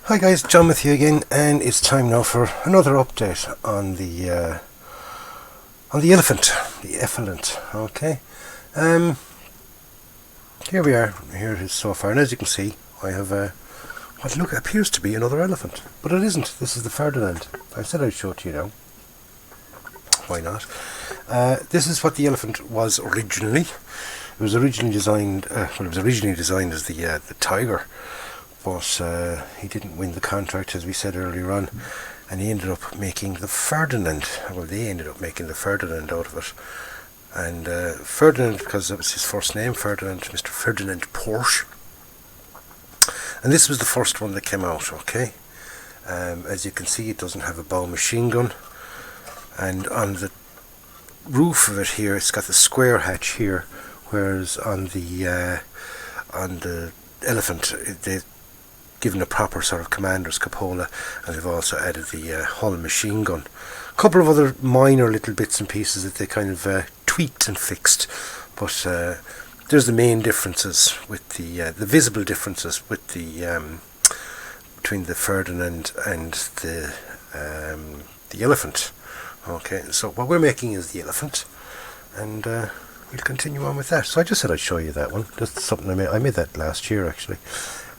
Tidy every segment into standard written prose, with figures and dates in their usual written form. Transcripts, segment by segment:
Hi guys, John with you again, and it's time now for another update on the elephant, the effluent. Okay, here we are. Here it is so far, and as you can see, I have what appears to be another elephant, but it isn't. This is the Ferdinand. I said I'd show it to you now. Why not? This is what the elephant was originally. It was originally designed. It was originally designed as the tiger. But he didn't win the contract, as we said earlier on, and he ended up making the Ferdinand. Well, they ended up making the Ferdinand out of it. And Ferdinand, because that was his first name, Ferdinand, Mr. Ferdinand Porsche. And this was the first one that came out, okay? As you can see, it doesn't have a bow machine gun. And on the roof of it here, it's got the square hatch here, whereas on the elephant, they given a proper sort of commander's cupola, and they've also added the hull machine gun. A couple of other minor little bits and pieces that they kind of tweaked and fixed, but there's the main differences with the visible differences with the between the Ferdinand and the elephant. Okay, so what we're making is the elephant, and we'll continue on with that. So I just said I'd show you that one. That's something I made. I made that last year actually.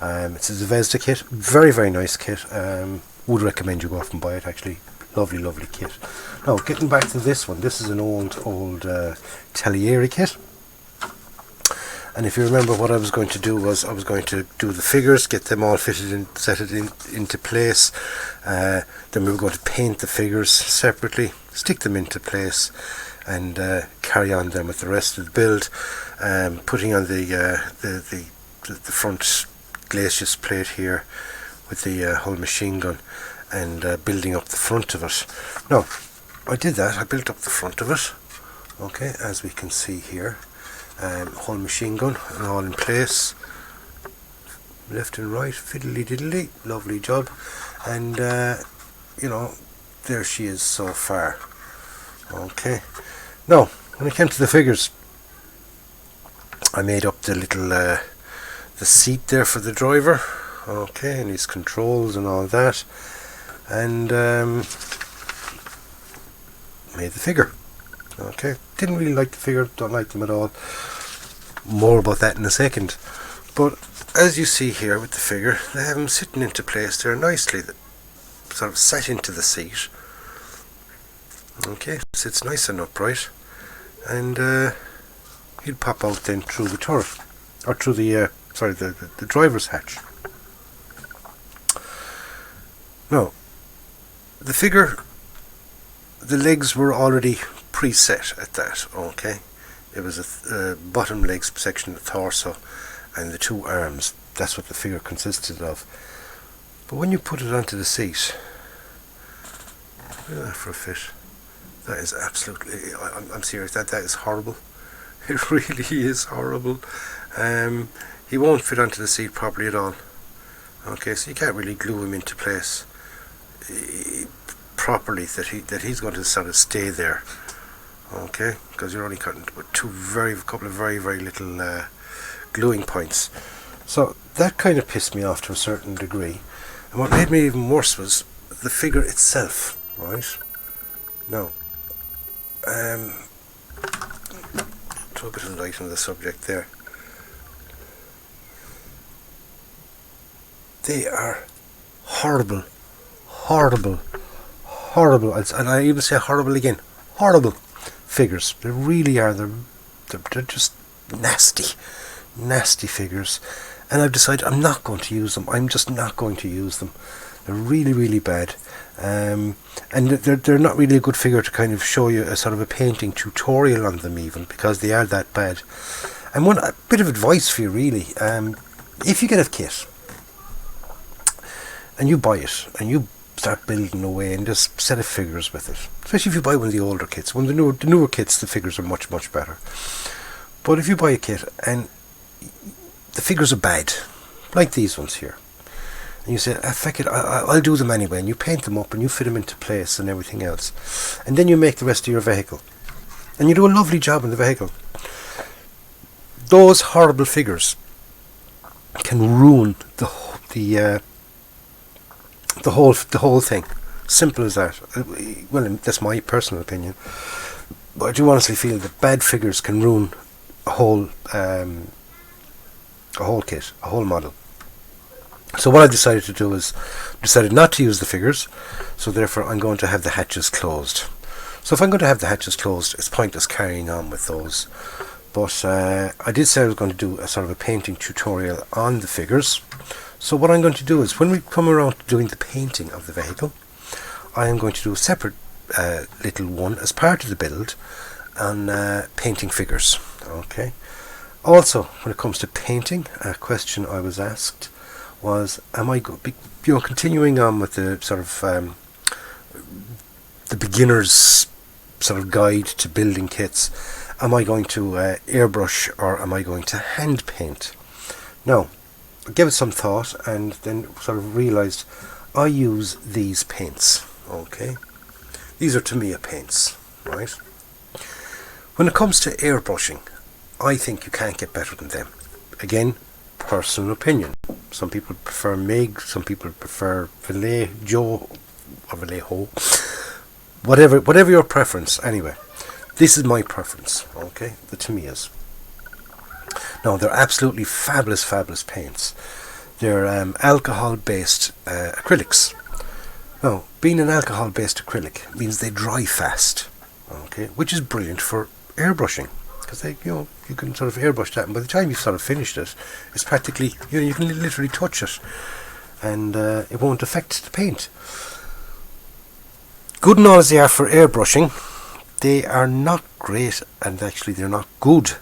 It's a Zvezda kit, very, very nice kit. Would recommend you go off and buy it actually. Lovely, lovely kit. Now, getting back to this one, this is an old ITALERI kit. And if you remember, what I was going to do was I was going to do the figures, get them all fitted in, set it into place. Then we were going to paint the figures separately, stick them into place, and carry on then with the rest of the build. Putting on the front glacis plate here with the hull machine gun, and building up the front of it. Now, I did that. I built up the front of it. Okay, as we can see here, hull machine gun and all in place, left and right, fiddly diddly, lovely job. And you know, there she is so far. Okay. Now, when it came to the figures, I made up the little the seat there for the driver, okay, and his controls and all that, and made the figure. Okay, didn't really like the figure, don't like them at all. More about that in a second. But as you see here with the figure, they have them sitting into place there nicely, sort of set into the seat. Okay, sits nice and upright, and he'll pop out then through the turret, or through the the driver's hatch. Now, the figure, the legs were already preset at that, okay? It was a bottom legs section of the torso and the two arms. That's what the figure consisted of. But when you put it onto the seat, look at that for a fit. That is absolutely, I'm serious, that is horrible. It really is horrible. He won't fit onto the seat properly at all. Okay, so you can't really glue him into place properly that he's going to sort of stay there. Okay, because you're only cutting with a couple of very, very little gluing points. So that kind of pissed me off to a certain degree. And what made me even worse was the figure itself, right? Now, throw a bit of light on the subject there. They are horrible, horrible, horrible, and I even say horrible again, horrible figures. They really are. They're just nasty, nasty figures. And I've decided I'm not going to use them. I'm just not going to use them. They're really, really bad. And they're not really a good figure to kind of show you a sort of a painting tutorial on them even, because they are that bad. And a bit of advice for you really, if you get a kit and you buy it and you start building away and just set of figures with it, especially if you buy one of the older kits. When the newer kits, the figures are much, much better. But if you buy a kit and the figures are bad, like these ones here, and you say, fuck it, I'll do them anyway, and you paint them up and you fit them into place and everything else, and then you make the rest of your vehicle and you do a lovely job in the vehicle, those horrible figures can ruin the The whole thing. Simple as that. Well, that's my personal opinion. But I do honestly feel that bad figures can ruin a whole kit, a whole model. So what I've decided to do is decided not to use the figures, so therefore I'm going to have the hatches closed. So if I'm going to have the hatches closed, it's pointless carrying on with those. But I did say I was going to do a sort of a painting tutorial on the figures. So what I'm going to do is, when we come around to doing the painting of the vehicle, I am going to do a separate little one as part of the build on painting figures. Okay. Also, when it comes to painting, a question I was asked was, am I continuing on with the sort of the beginner's sort of guide to building kits? Am I going to airbrush, or am I going to hand paint? Now, I gave it some thought and then sort of realised I use these paints. Okay, these are Tamiya paints, right? When it comes to airbrushing, I think you can't get better than them. Again, personal opinion. Some people prefer MIG, some people prefer Vallejo or Vallejo. Whatever your preference. Anyway, this is my preference. Okay, the Tamiyas. Now, they're absolutely fabulous paints. They're alcohol-based acrylics. Now, being an alcohol-based acrylic means they dry fast. Okay, which is brilliant for airbrushing, because they, you can sort of airbrush that, and by the time you've sort of finished it, it's practically, you can literally touch it, and it won't affect the paint. Good and all as they are for airbrushing, they are not great, and actually they're not good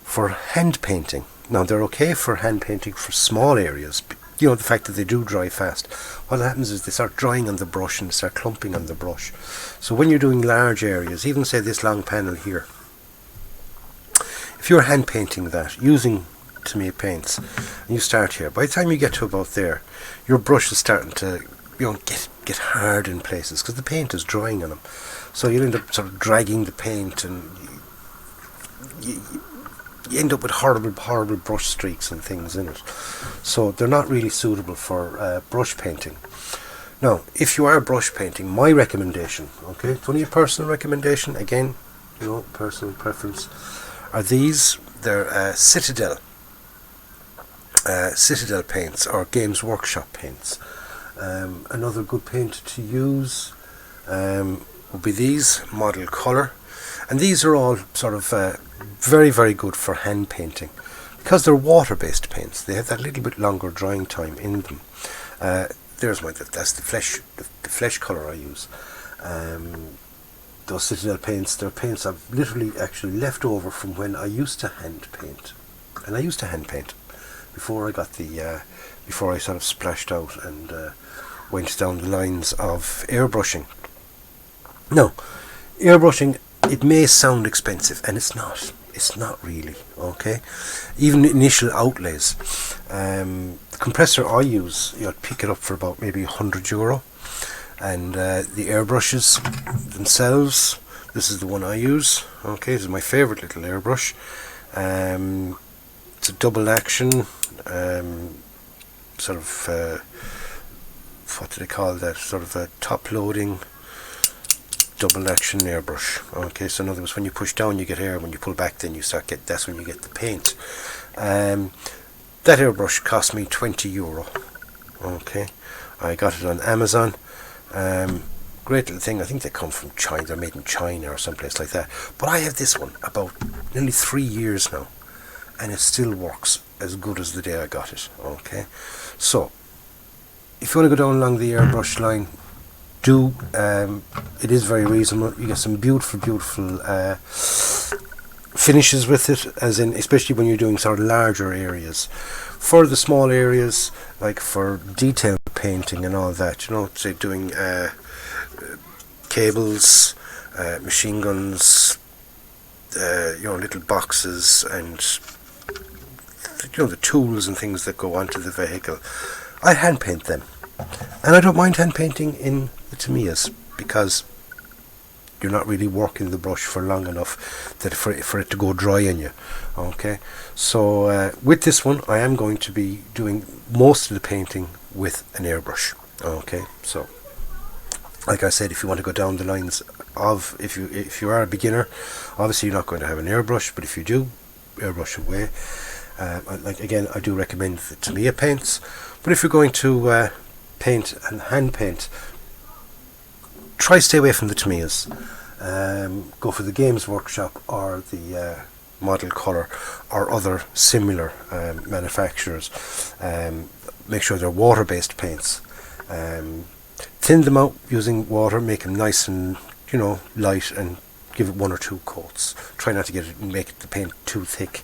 for hand painting. Now, they're okay for hand painting for small areas. The fact that they do dry fast. What happens is they start drying on the brush and they start clumping on the brush. So when you're doing large areas, even say this long panel here, if you're hand painting that using Tamiya paints, and you start here, by the time you get to about there, your brush is starting to get hard in places because the paint is drying on them. So you'll end up sort of dragging the paint, and you end up with horrible brush streaks and things in it. So they're not really suitable for brush painting. Now, if you are brush painting, my recommendation, okay, it's only a personal recommendation, again, personal preference, are these. They're Citadel paints, or Games Workshop paints. Another good paint to use would be these, Model Colour, and these are all sort of very, very good for hand painting because they're water-based paints. They have that little bit longer drying time in them. That's the flesh colour I use. Those Citadel paints, they're paints I've literally actually left over from when I used to hand paint, and I used to hand paint before I got before I sort of splashed out and went down the lines of airbrushing. Now, airbrushing, it may sound expensive, and it's not. It's not really, okay? Even initial outlays. The compressor I use, I'd pick it up for about maybe €100. And the Airbrushes themselves, this is the one I use, okay? This is my favourite little airbrush. It's a double action, sort of, what do they call that? Sort of a top loading double action airbrush. Okay, so in other words, when you push down you get air, when you pull back then that's when you get the paint. That airbrush cost me €20. Okay, I got it on Amazon. Great little thing. I think they come from China, they're made in China or someplace like that, but I have this one about nearly 3 years now, and it still works as good as the day I got it. Okay, so if you want to go down along the airbrush line, it is very reasonable. You get some beautiful finishes with it, as in, especially when you're doing sort of larger areas. For the small areas, like for detail painting and all that, say doing cables, machine guns, little boxes, and the tools and things that go onto the vehicle, I hand paint them. And I don't mind hand painting in the Tamiyas because you're not really working the brush for long enough that for it to go dry on you. Okay, so with this one I am going to be doing most of the painting with an airbrush. Okay, so like I said, if you want to go down the lines of, if you are a beginner, obviously you're not going to have an airbrush, but if you do, airbrush away. Like again, I do recommend the Tamiya paints, but if you're going to paint and hand paint, try stay away from the Tamiyas. Go for the Games Workshop or the Model Colour or other similar manufacturers. Make sure they're water-based paints. Thin them out using water, make them nice and light, and give it 1 or 2 coats. Try not to make the paint too thick.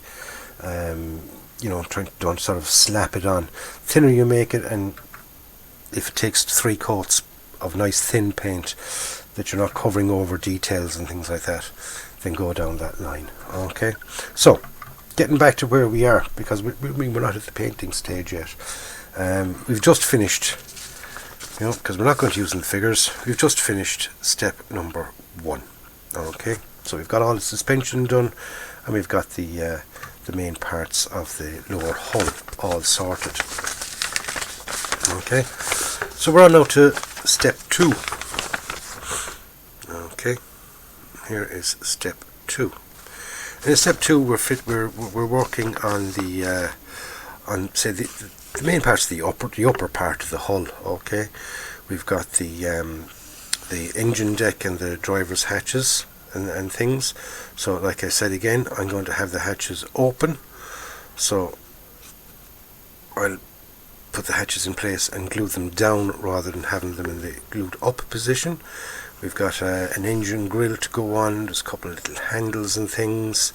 Don't sort of slap it on. Thinner you make it, and if it takes 3 coats of nice thin paint that you're not covering over details and things like that, then go down that line. Okay, so getting back to where we are, because we're not at the painting stage yet. We've just finished, because we're not going to use the figures, we've just finished step number 1. Okay, so we've got all the suspension done, and we've got the main parts of the lower hull all sorted. Okay, so we're on now to step 2. Okay, here is step 2. In step 2, we're working on the main parts of the upper part of the hull. Okay, we've got the engine deck and the driver's hatches and things. So like I said again, I'm going to have the hatches open, so I'll put the hatches in place and glue them down rather than having them in the glued up position. We've got an engine grill to go on, there's a couple of little handles and things,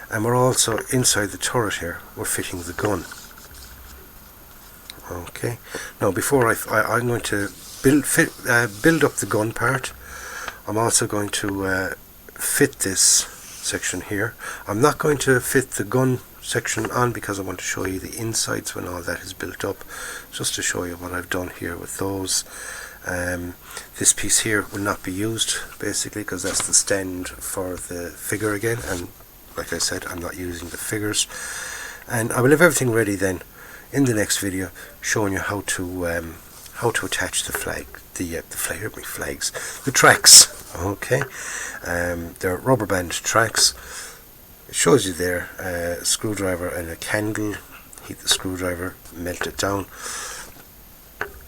and we're also inside the turret here, we're fitting the gun. Okay, now before I'm going to build up the gun part, I'm also going to fit this section here. I'm not going to fit the gun section on because I want to show you the insides when all that is built up, just to show you what I've done here with those. This piece here will not be used basically because that's the stand for the figure again, and like I said, I'm not using the figures, and I will have everything ready then in the next video, showing you how to attach the tracks. Okay, they're rubber band tracks. It shows you there a screwdriver and a candle. Heat the screwdriver, melt it down.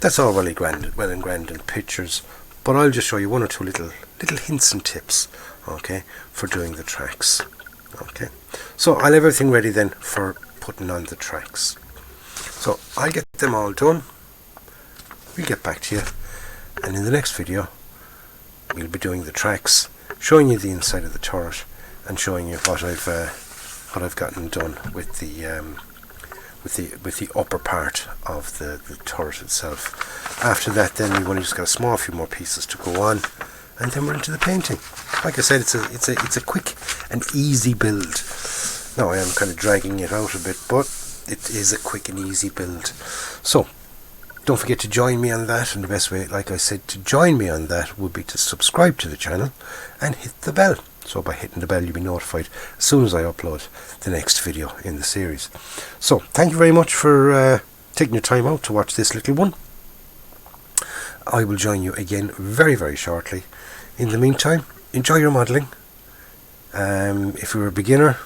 That's all well and grand in pictures, but I'll just show you 1 or 2 little hints and tips, okay, for doing the tracks. Okay, so I'll have everything ready then for putting on the tracks. So I'll get them all done, we'll get back to you, and in the next video we'll be doing the tracks, showing you the inside of the turret, and showing you what I've gotten done with the upper part of the turret itself. After that, then we've only just got a few more pieces to go on, and then we're into the painting. Like I said, it's a quick and easy build. Now I am kind of dragging it out a bit, but it is a quick and easy build. So don't forget to join me on that, and the best way, like I said, to join me on that would be to subscribe to the channel and hit the bell. So by hitting the bell, you'll be notified as soon as I upload the next video in the series. So thank you very much for taking your time out to watch this little one. I will join you again very, very shortly. In the meantime, enjoy your modelling. If you're a beginner,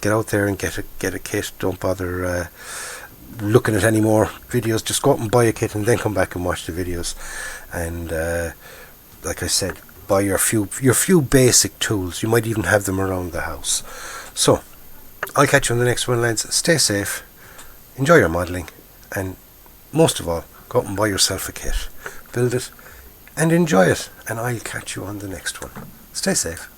get out there and get a kit. Don't bother looking at any more videos. Just go out and buy a kit and then come back and watch the videos. And like I said, buy your few basic tools. You might even have them around the house. So I'll catch you on the next one, lads. Stay safe, enjoy your modelling, and most of all, go out and buy yourself a kit, build it and enjoy it, and I'll catch you on the next one. Stay safe.